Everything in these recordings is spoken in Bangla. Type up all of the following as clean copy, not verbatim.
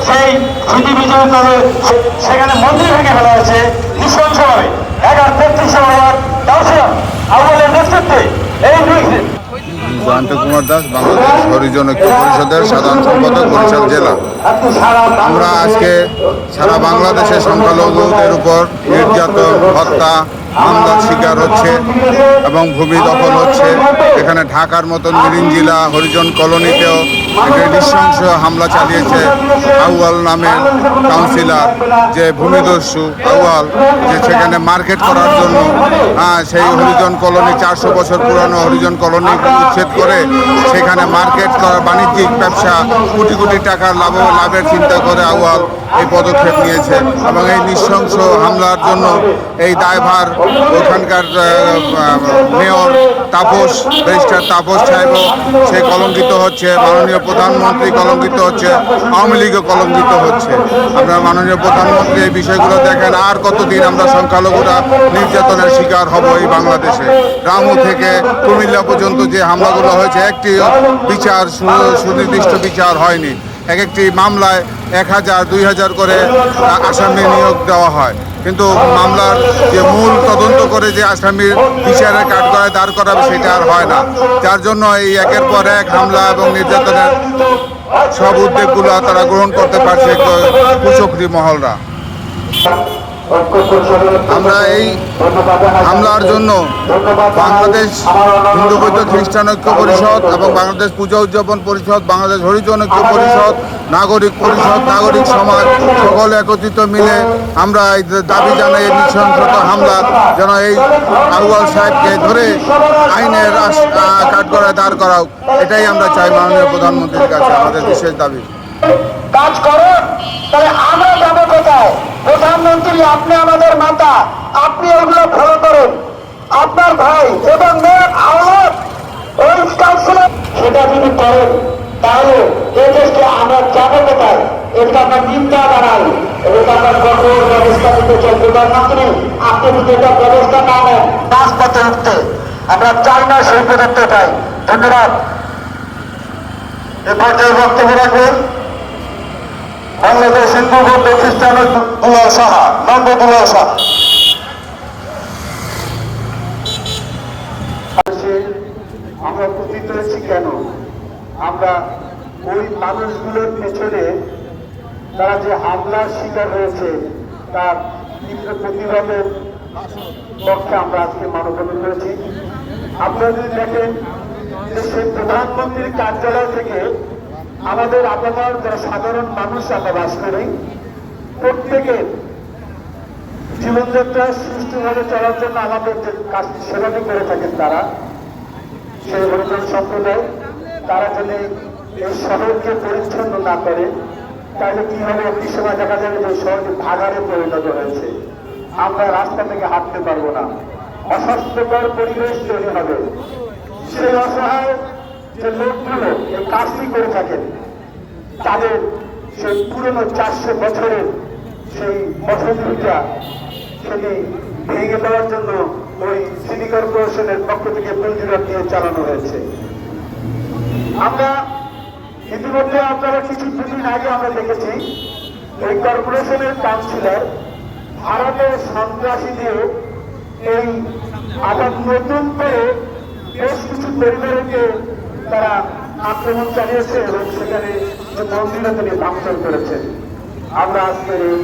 সেই স্মৃতি বিজয় করে সেখানে মন্দির ভেঙে ফেলা হয়েছে নৃশংসভাবে। 11:33 নম্বর কাউন্সিলর আউয়ালের নেতৃত্বে এই জয়ন্ত কুমার দাস, বাংলাদেশ হরিজন ঐক্য পরিষদের সাধারণ সম্পাদক, বরিশাল জেলা। আমরা আজকে সারা বাংলাদেশের সংখ্যালঘুদের উপর নির্যাতন, হত্যা, হামলার শিকার হচ্ছে এবং ভূমি দখল হচ্ছে। এখানে ঢাকার মতন মিরিঞ্জিলা হরিজন কলোনিতেও একটা নৃশংস হামলা চালিয়েছে আউয়াল নামের কাউন্সিলর, যে ভূমিদস্যু আউয়াল, যে সেখানে মার্কেট করার জন্য সেই হরিজন কলোনি 400 বছর পুরানো হরিজন কলোনি উচ্ছেদ করে সেখানে মার্কেট করার বাণিজ্যিক ব্যবসা কোটি কোটি টাকার লাভের চিন্তা করে আউয়াল এই পদক্ষেপ নিয়েছে। এবং এই নৃশংস হামলার জন্য এই দায়ভার ওখানকার মেয়র তাপস, ব্যারিস্টার তাপস সাহেব সে কলঙ্কিত হচ্ছে, মাননীয় প্রধানমন্ত্রী কলঙ্কিত হচ্ছে, আওয়ামী লীগও কলঙ্কিত হচ্ছে। আপনারা মাননীয় প্রধানমন্ত্রী এই বিষয়গুলো দেখেন, আর কতদিন আমরা সংখ্যালঘুরা নির্যাতনের শিকার হব এই বাংলাদেশে। রামু থেকে কুমিল্লা পর্যন্ত যে হামলাগুলো হয়েছে, একটি বিচার সুনির্দিষ্ট বিচার হয়নি। এক একটি মামলায় 1000, 2000 করে আসামি নিয়োগ দেওয়া হয়, কিন্তু মামলার যে মূল তদন্ত করে যে আসামির বিচারের কাঠগড়ায় দাঁড় করাবে সেটা আর হয় না। যার জন্য এই একের পর এক হামলা এবং নির্যাতনের সব উদ্যোগগুলো তারা গ্রহণ করতে পারছে কুচক্রী মহলরা। আমরা এই হামলার জন্য বাংলাদেশ হিন্দু বৌদ্ধ খ্রিস্টান ঐক্য পরিষদ এবং বাংলাদেশ পূজা উদযাপন পরিষদ, বাংলাদেশ হরিজন ঐক্য পরিষদ, নাগরিক পরিষদ, নাগরিক সমাজ সকলে একত্রিত মিলে আমরা এই দাবি জানাই এই নৃশংসতা হামলার যেন এই আউয়াল সাহেবকে ধরে আইনের কাঠগড়ায় দাঁড় করাও, এটাই আমরা চাই মাননীয় প্রধানমন্ত্রীর কাছে, আমাদের বিশেষ দাবি। কাজ করুন, তাহলে আমরা যাবো কোথায়? প্রধানমন্ত্রী আপনি আমাদের মাতা, আপনি ওগুলো ফলো করুন। আপনার ভাই এবং মেয়ের আওয়াজ ওই কাউন্সিলর সেটা যদি করেন তাহলে এই দেশকে আমরা যাবো কোথায়? এটা আমরা নিন্দা বাড়াই, এটা আমরা কঠোর ব্যবস্থা নিতে চাই। প্রধানমন্ত্রী আপনি যদি এটা ব্যবস্থা না নেন রাজপথে উঠতে আমরা চাই না, সেই পর্যন্ত চাই। ধন্যবাদ। এ পর্যায়ে বক্তব্য রাখবেন বাংলাদেশ হিন্দু বৌদ্ধ খ্রিস্টান দুলাল সাহা, নন্দ দুলাল সাহা। আমরা উপস্থিত হয়েছি কেন? আমরা ওই মানুষগুলোর পেছনে তারা যে হামলার শিকার হয়েছে তার তীব্র প্রতিবাদের পক্ষে আমরা আজকে মানববন্ধন করেছি। আপনারা যদি দেখেন যে সেই প্রধানমন্ত্রীর কার্যালয় থেকে আমাদের আপামর যারা সাধারণ মানুষ আমরা বাস করি, প্রত্যেকের জীবনযাত্রা সুষ্ঠুভাবে চলার জন্য আমাদের যে কাজটি সেবাটি করে থাকেন তারা, সেই হরিজন সম্প্রদায়, তারা যদি এই শহরকে পরিচ্ছন্ন না করে তাহলে কি হবে? একটি সময় দেখা যাবে যে শহরটি ভাগাড়ে পরিণত হয়েছে, আমরা রাস্তা থেকে হাঁটতে পারবো না, অস্বাস্থ্যকর পরিবেশ তৈরি হবে। সেই অসহায় যে লোকগুলো এই কাজটি করে থাকেন তাদের সেই পুরনো 400 বছরের সেই বসতিটা সেটি ভেঙে দেওয়ার জন্য ওই সিটি কর্পোরেশনের পক্ষ থেকে পুঁজিরাট দিয়ে চালানো হয়েছে। আমরা ইতিমধ্যে আপনারা কিছুদিন আগে আমরা দেখেছি ওই কর্পোরেশনের কাউন্সিলর ভারতের সন্ত্রাসী দিয়ে এই আবার নতুন করে বেশ কিছু পরিবারকে তারা আক্রমণ চালিয়েছে এবং সেখানে যে মন্দিরে তিনি ভাঙচুর করেছেন। আমরা আজকের এই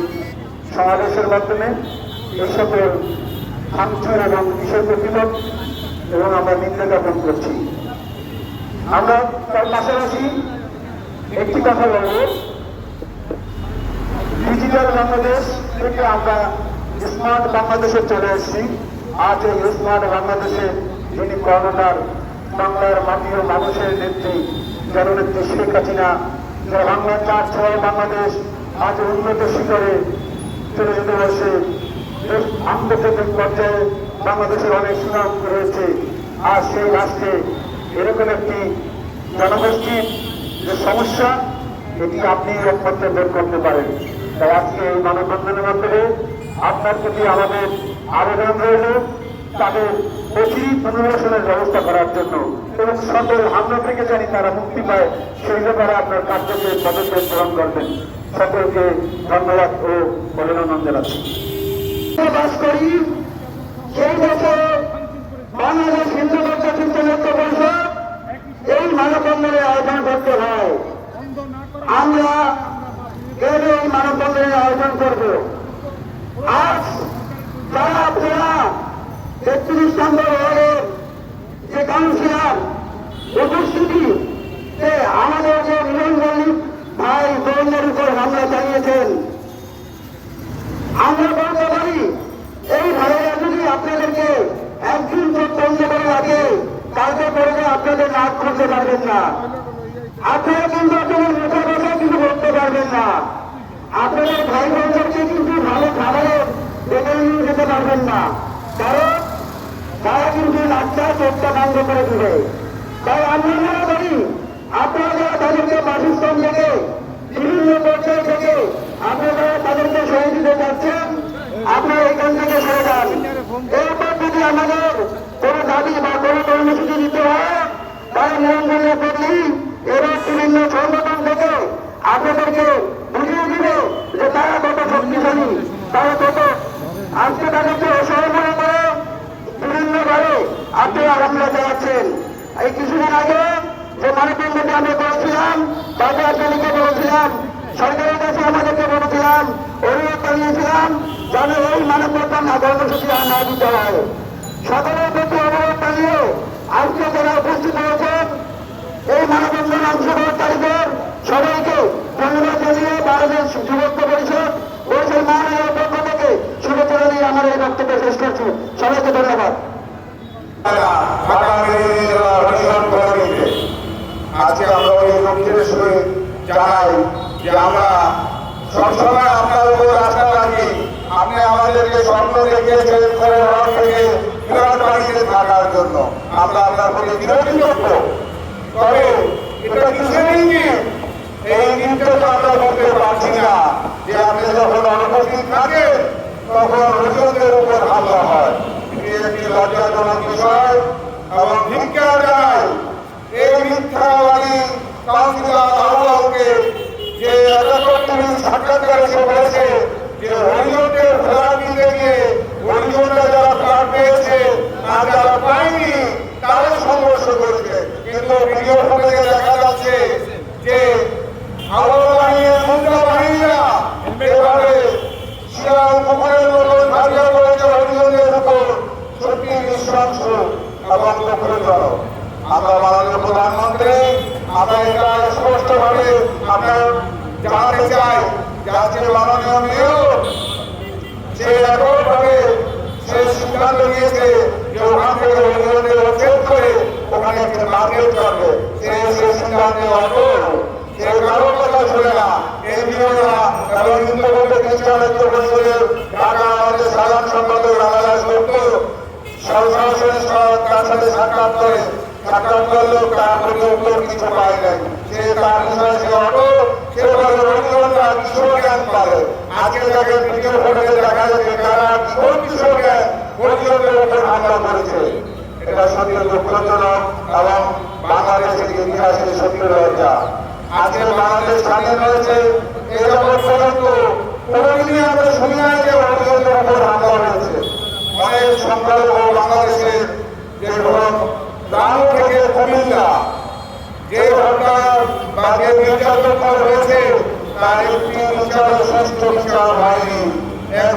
সমাবেশের মাধ্যমে এই সকল ভাঙচুর এবং বিষয় প্রতিবাদ এবং আমরা নিন্দা জ্ঞাপন করছি। আমরা তার পাশাপাশি একটি কথা বলব, ডিজিটাল বাংলাদেশ থেকে আমরা স্মার্ট বাংলাদেশে চলে এসেছি। আজ এই স্মার্ট বাংলাদেশে যিনি কর্ণধার, বাংলার মাটি ও মানুষের নেত্রী জননেত্রী শেখ হাসিনা, যারা বাংলার 4 বাংলাদেশ আজ উন্নত শিখরে চলে যেতে বসে আন্তর্জাতিক পর্যায়ে বাংলাদেশের অনেক সুনাম রয়েছে। আর সেই রাষ্ট্রে এরকম একটি জনগোষ্ঠীর যে সমস্যা, এটি আপনি একমাত্র বের করতে পারেন। তাই আজকে এই মানববন্ধনের মাধ্যমে আপনার প্রতি আমাদের আবেদন রইল, তাদের অচিরেই পুনর্বাসনের ব্যবস্থা করার জন্য এবং সকল হামলা থেকে জানি তারা মুক্তি পায় সেই ব্যাপারে আপনার কার্যকে পদক্ষেপ গ্রহণ করবেন। সকলকে ধন্যবাদ ও অভিনন্দন জানাচ্ছি। বাস করি সেই বছর বাংলাদেশ হিন্দু বাচ্চা চিন্তাযুক্ত পরিষদ এই মানববন্ধনের আয়োজন করতে হয়। আমরা কেন এই মানববন্ধনের আয়োজন করব? আজ যারা আপনারা ৩৩ নম্বর ওয়ার্ডের যে কাউন্সিলর উপস্থিতি আমাদের যে মিলন মল্লিক ভাই বোনদের উপর হামলা চালিয়েছেন, আমরা বলতে পারি এই ভাইয়েরা যদি আপনাদেরকে একদিন চোখ বন্ধ করে রাখে কালকে পরে আপনাদের নাক খুলতে পারবেন না। আপনারা কিন্তু আপনাদের মুখে বসে কিন্তু বলতে পারবেন না। আপনাদের ভাই বোনদেরকে কিন্তু ভালো খাবারে ডেকে নিয়ে যেতে পারবেন না, কারণ তারা কিন্তু নাকটা চোখটা বন্ধ করে দিবে। তাই আমরা মনে করি আপনারা তাদেরকে বাসস্থান থেকে বিভিন্ন পর্যায় থেকে আপনারা তাদেরকে সরিয়ে দিতে চাচ্ছেন, আপনারা এখান থেকে সরে যান। এরপর যদি আমাদের কোনো দাবি বা কোনো কর্মসূচি দিতে হয় তারা নিয়মগুলো করলেই এবার বিভিন্ন সংগঠন থেকে আপনাদেরকে বুঝিয়ে দিবে যে তারা কত শক্তিশালী, তারা কত আজকে তাদেরকে অসহময় করে বিভিন্নভাবে আপনারা হামলা চালাচ্ছেন। এই কিছুদিন আগে যে মানববন্ধনটি আমরা করেছিলাম তাতে আপনাদেরকে বলেছিলাম, সরকারের কাছে আমাদেরকে বলেছিলাম, অনুরোধ জানিয়েছিলাম যেন এই মানববন্ধন কর্মসূচি না দিতে হয়। সকলের প্রতি অনুরোধ জানিয়ে আজকে যারা উপস্থিত হয়েছেন এই মানববন্ধন অংশগ্রহণকারীদের সবাইকে ধন্যবাদ জানিয়ে বাংলাদেশ যুবক পরিষদ ও সেই মহানগরের পক্ষ থেকে শুভেচ্ছা জানিয়ে আমার এই বক্তব্য শেষ করছি। সবাইকে ধন্যবাদ। আজকে আমরা ওই লক্ষ্যের সঙ্গে জানাই যে আমরা সবসময় আপনার উপর আশা রাখি। আপনি আমাদেরকে স্বপ্ন দেখিয়েছেন থেকে বিরাট বাড়িতে থাকার জন্য, আমরা আপনার প্রতি কৃতজ্ঞ। তবে এটা কিসের ইঙ্গিত? এই ইঙ্গিতটা তো আমরা বলতে পারছি না যে আপনি যখন অনুপস্থিত থাকেন তখন রোজদের উপর হামলা হয়। এটি একটি লজ্জাজনক বিষয় এবং ধিক্কার জানাই এই মিথ্যাবাদী কাউন্সিলর আবহাওয়াকে যে সাক্ষাৎকারে সে বলেছে যে হরিজনদের ফ্ল্যাট দিতে গিয়ে হরিজনরা যারা ফ্ল্যাট পেয়েছে আর যারা পায়নি তারা সংঘর্ষ করেছে। কিন্তু ভিডিও ফুটেজে দেখা যাচ্ছে যে আবহাওয়া বাহিনীর মুদ্রা বাহিনীরা এভাবে শিয়াল কুকুরের মতো ঝাঁপিয়ে পড়েছে হরিজনদের উপর। সত্যি নৃশংস এবং দুঃখজনক। আমরা মাননীয় প্রধানমন্ত্রী আমরা এটা স্পষ্টভাবে আপনার জানাতে চাই যে আজকে মাননীয় মেয়র সে এককভাবে সে সিদ্ধান্ত নিয়েছে যে ওখান থেকে হরিজনদের উচ্ছেদ করে ওখানে একটা মার্কেট করবে। সেই সিদ্ধান্তে অটল, সে কারোর কথা শুনে না। এনজিওরা এবং হিন্দু বলতে খ্রিস্টান ঐক্য পরিষদের ঢাকা আমাদের সাধারণ সম্পাদক রামাদাস গুপ্ত সরাসরি তার সাথে সাক্ষাৎ করলেও তার প্রতি উত্তর কিছু পায় নাই। সে তার বিষয়ে সে অটল, সে বলে রবীন্দ্রনাথ কিশোর জ্ঞান পারে। আজকে তাকে ভিডিও ফুটেজে দেখা যাচ্ছে তারা কোন কিশোর জ্ঞান হরিজনদের উপর হামলা করেছে। এটা সত্যি দুঃখজনক এবং বাংলাদেশের ইতিহাসের সত্যি লজ্জা। আজকে বাংলাদেশ স্বাধীন হয়েছে এই যাবৎ পর্যন্ত কোনোদিনই আমরা শুনি নাই যে হরিজনদের উপর হামলা হয়েছে। অনেক সংখ্যালঘু বাংলাদেশের যে গ্রাম থেকে কুমিল্লা যে ঘটনা বা যে নির্যাতন হয়েছে তার একটি বিচার সুষ্ঠু বিচার হয়নি।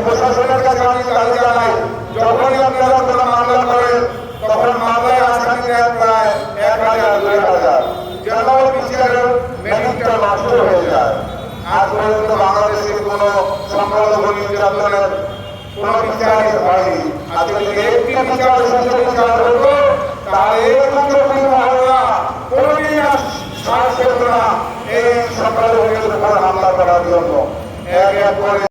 প্রশাসনের কাছে আমি দাবি জানাই, যখনই আপনারা কোনো মামলা করেন তখন মামলায় আসামি নেন প্রায় 1000-2000, যেন বিচারের মেরিটটা নষ্ট হয়ে যায়। আজ পর্যন্ত বাংলাদেশের কোনো সংখ্যালঘু নির্যাতনের কোনো বিচারই হয়নি। আজকে যদি একটি বিচার সুষ্ঠু বিচার হতো তাহলে এরকম মহল্লা কোনোদিন সাহস করতো না এই সংখ্যালঘুদের উপর হামলা করার জন্য। এক এক করে